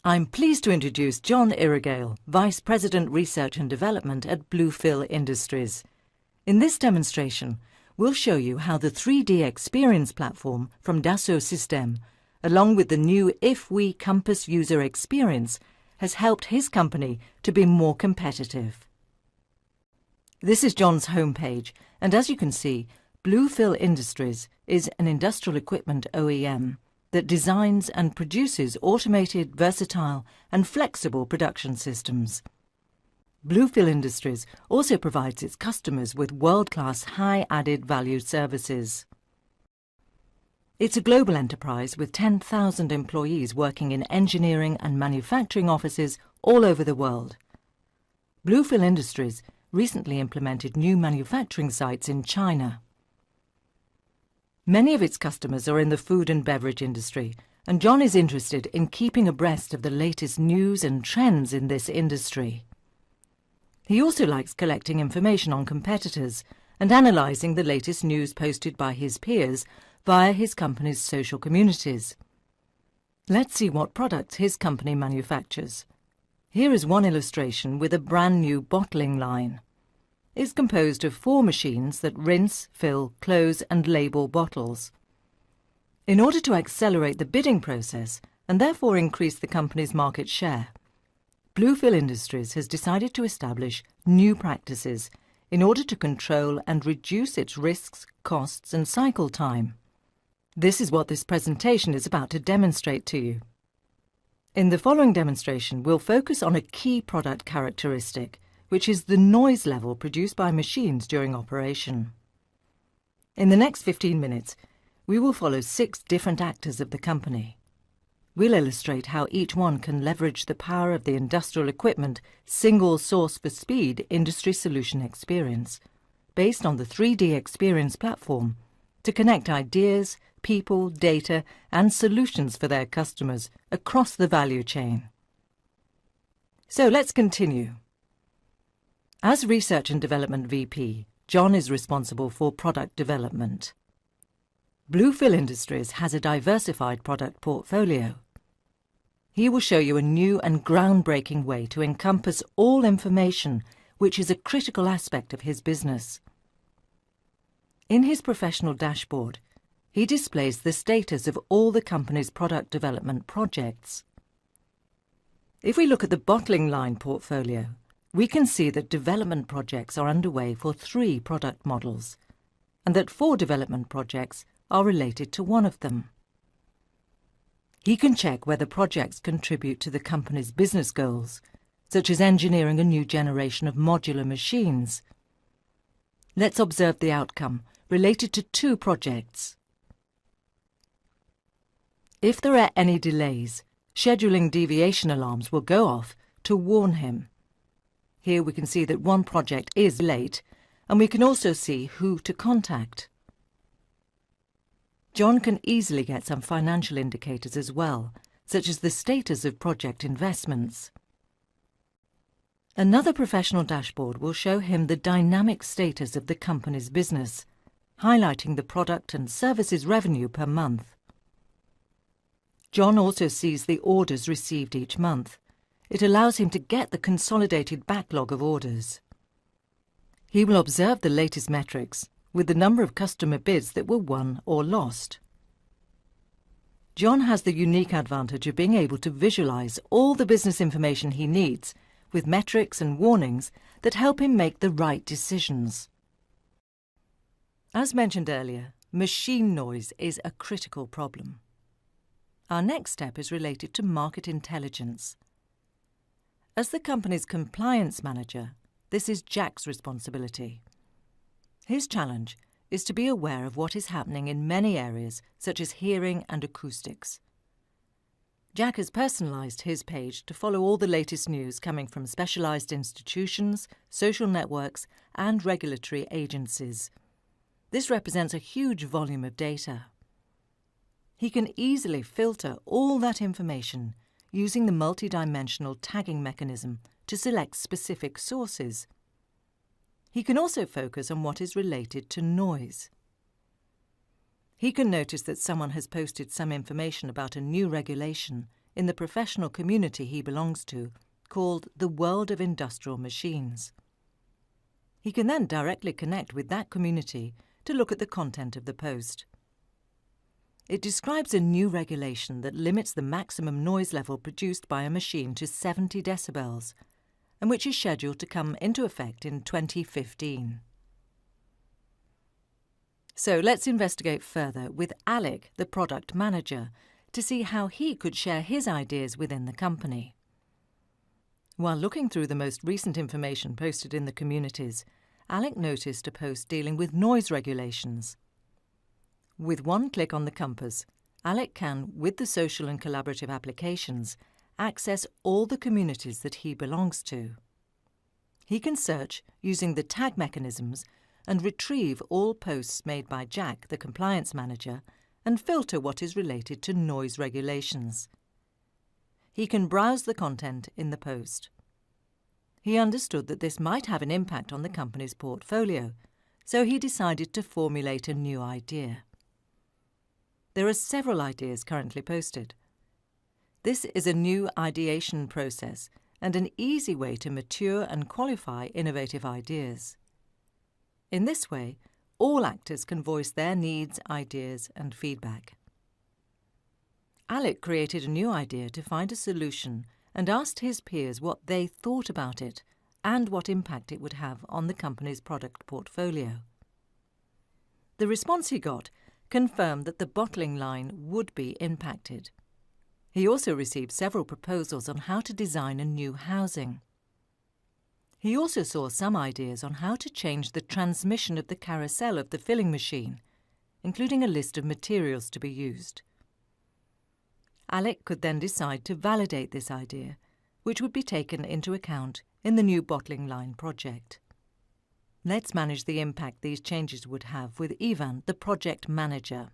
I'm pleased to introduce John Irregale, Vice President Research and Development at Bluefill Industries. In this demonstration, we'll show you how the 3D experience platform from Dassault Systèmes, along with the new IFWE Compass user experience, has helped his company to be more competitive. This is John's homepage, and as you can see, Bluefill Industries is an industrial equipment OEM that designs and produces automated, versatile and flexible production systems. Bluefill Industries also provides its customers with world-class high added value services. It's a global enterprise with 10,000 employees working in engineering and manufacturing offices all over the world. Bluefill Industries recently implemented new manufacturing sites in China. Many of its customers are in the food and beverage industry, and John is interested in keeping abreast of the latest news and trends in this industry. He also likes collecting information on competitors and analysing the latest news posted by his peers via his company's social communities. Let's see what products his company manufactures. Here is one illustration with a brand new bottling line. It's composed of 4 machines that rinse, fill, close and label bottles. In order to accelerate the bidding process and therefore increase the company's market share, Bluefill Industries has decided to establish new practices in order to control and reduce its risks, costs and cycle time. This is what this presentation is about to demonstrate to you. In the following demonstration, we'll focus on a key product characteristic, which is the noise level produced by machines during operation. In the next 15 minutes, we will follow 6 different actors of the company. We'll illustrate how each one can leverage the power of the industrial equipment single source for speed industry solution experience, based on the 3D experience platform, to connect ideas, people, data and solutions for their customers across the value chain. So let's continue. As Research and Development VP, John is responsible for product development. Bluefill Industries has a diversified product portfolio. He will show you a new and groundbreaking way to encompass all information, which is a critical aspect of his business. In his professional dashboard, he displays the status of all the company's product development projects. If we look at the bottling line portfolio, we can see that development projects are underway for 3 product models, and that 4 development projects are related to one of them. He can check whether projects contribute to the company's business goals, such as engineering a new generation of modular machines. Let's observe the outcome related to 2 projects. If there are any delays, scheduling deviation alarms will go off to warn him. Here we can see that one project is late, and we can also see who to contact. John can easily get some financial indicators as well, such as the status of project investments. Another professional dashboard will show him the dynamic status of the company's business, highlighting the product and services revenue per month. John also sees the orders received each month. It allows him to get the consolidated backlog of orders. He will observe the latest metrics with the number of customer bids that were won or lost. John has the unique advantage of being able to visualize all the business information he needs with metrics and warnings that help him make the right decisions. As mentioned earlier, machine noise is a critical problem. Our next step is related to market intelligence. As the company's compliance manager, this is Jack's responsibility. His challenge is to be aware of what is happening in many areas, such as hearing and acoustics. Jack has personalised his page to follow all the latest news coming from specialised institutions, social networks and regulatory agencies. This represents a huge volume of data. He can easily filter all that information using the multidimensional tagging mechanism to select specific sources. He can also focus on what is related to noise. He can notice that someone has posted some information about a new regulation in the professional community he belongs to, called the World of Industrial Machines. He can then directly connect with that community to look at the content of the post. It describes a new regulation that limits the maximum noise level produced by a machine to 70 decibels, and which is scheduled to come into effect in 2015. So let's investigate further with Alec, the product manager, to see how he could share his ideas within the company. While looking through the most recent information posted in the communities, Alec noticed a post dealing with noise regulations. With one click on the compass, Alec can, with the social and collaborative applications, access all the communities that he belongs to. He can search using the tag mechanisms and retrieve all posts made by Jack, the compliance manager, and filter what is related to noise regulations. He can browse the content in the post. He understood that this might have an impact on the company's portfolio, so he decided to formulate a new idea. There are several ideas currently posted. This is a new ideation process and an easy way to mature and qualify innovative ideas. In this way, all actors can voice their needs, ideas, and feedback. Alec created a new idea to find a solution and asked his peers what they thought about it and what impact it would have on the company's product portfolio. The response he got confirmed that the bottling line would be impacted. He also received several proposals on how to design a new housing. He also saw some ideas on how to change the transmission of the carousel of the filling machine, including a list of materials to be used. Alec could then decide to validate this idea, which would be taken into account in the new bottling line project. Let's manage the impact these changes would have with Ivan, the project manager.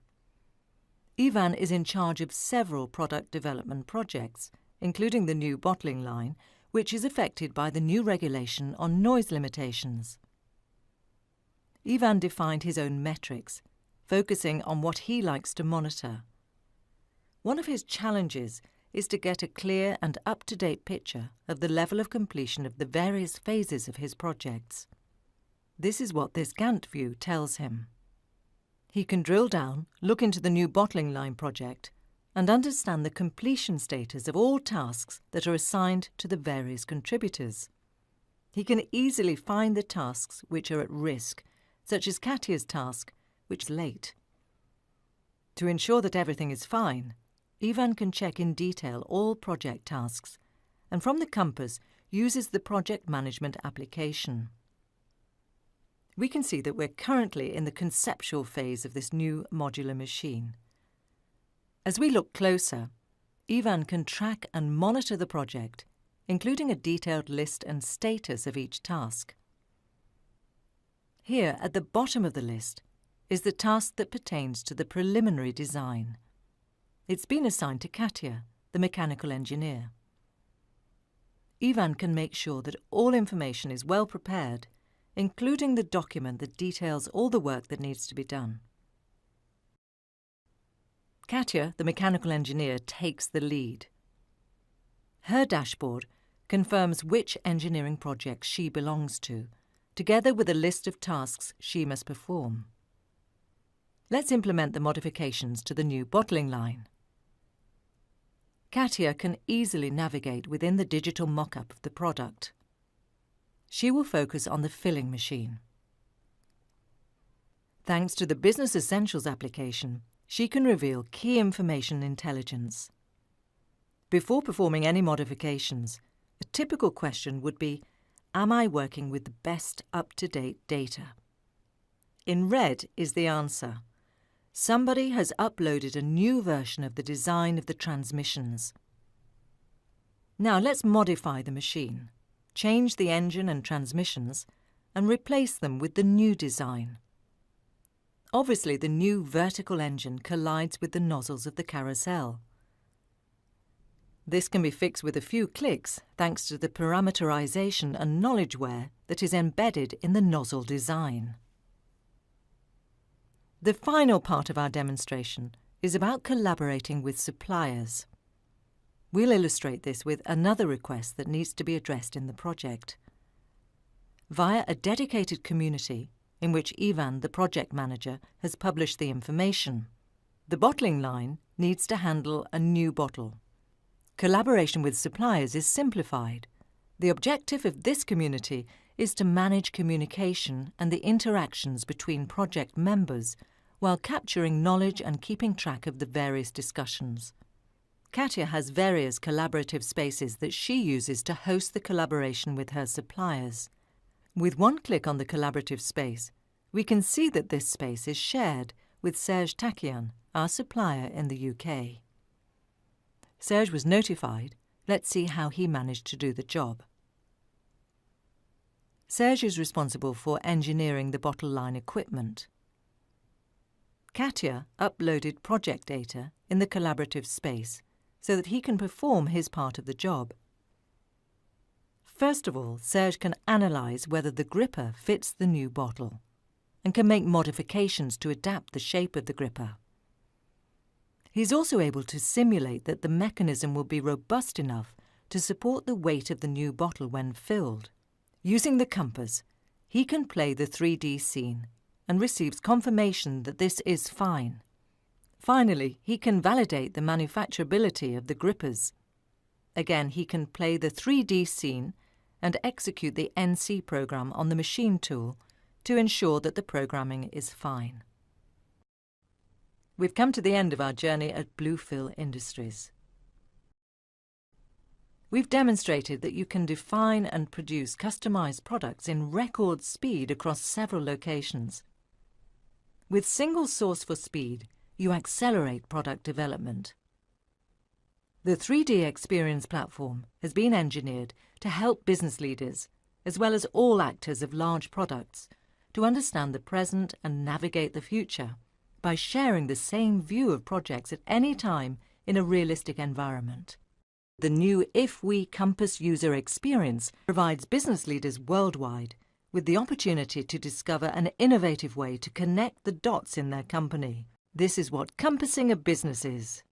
Ivan is in charge of several product development projects, including the new bottling line, which is affected by the new regulation on noise limitations. Ivan defined his own metrics, focusing on what he likes to monitor. One of his challenges is to get a clear and up-to-date picture of the level of completion of the various phases of his projects. This is what this Gantt view tells him. He can drill down, look into the new bottling line project, and understand the completion status of all tasks that are assigned to the various contributors. He can easily find the tasks which are at risk, such as Katya's task, which is late. To ensure that everything is fine, Ivan can check in detail all project tasks, and from the compass uses the project management application. We can see that we're currently in the conceptual phase of this new modular machine. As we look closer, Ivan can track and monitor the project, including a detailed list and status of each task. Here, at the bottom of the list, is the task that pertains to the preliminary design. It's been assigned to Katya, the mechanical engineer. Ivan can make sure that all information is well prepared, including the document that details all the work that needs to be done. Katya, the mechanical engineer, takes the lead. Her dashboard confirms which engineering projects she belongs to, together with a list of tasks she must perform. Let's implement the modifications to the new bottling line. Katya can easily navigate within the digital mock-up of the product. She will focus on the filling machine. Thanks to the Business Essentials application, she can reveal key information intelligence. Before performing any modifications, a typical question would be, am I working with the best up-to-date data? In red is the answer. Somebody has uploaded a new version of the design of the transmissions. Now let's modify the machine, change the engine and transmissions, and replace them with the new design. Obviously, the new vertical engine collides with the nozzles of the carousel. This can be fixed with a few clicks thanks to the parameterization and knowledgeware that is embedded in the nozzle design. The final part of our demonstration is about collaborating with suppliers. We'll illustrate this with another request that needs to be addressed in the project. Via a dedicated community, in which Ivan, the project manager, has published the information, the bottling line needs to handle a new bottle. Collaboration with suppliers is simplified. The objective of this community is to manage communication and the interactions between project members while capturing knowledge and keeping track of the various discussions. Katya has various collaborative spaces that she uses to host the collaboration with her suppliers. With one click on the collaborative space, we can see that this space is shared with Serge Takian, our supplier in the UK. Serge was notified. Let's see how he managed to do the job. Serge is responsible for engineering the bottle line equipment. Katya uploaded project data in the collaborative space so that he can perform his part of the job. First of all, Serge can analyse whether the gripper fits the new bottle and can make modifications to adapt the shape of the gripper. He's also able to simulate that the mechanism will be robust enough to support the weight of the new bottle when filled. Using the compass, he can play the 3D scene and receives confirmation that this is fine. Finally, he can validate the manufacturability of the grippers. Again, he can play the 3D scene and execute the NC program on the machine tool to ensure that the programming is fine. We've come to the end of our journey at Bluefill Industries. We've demonstrated that you can define and produce customized products in record speed across several locations. With single source for speed, you accelerate product development. The 3D Experience platform has been engineered to help business leaders, as well as all actors of large products, to understand the present and navigate the future by sharing the same view of projects at any time in a realistic environment. The new If We Compass user experience provides business leaders worldwide with the opportunity to discover an innovative way to connect the dots in their company. This is what compassing a business is.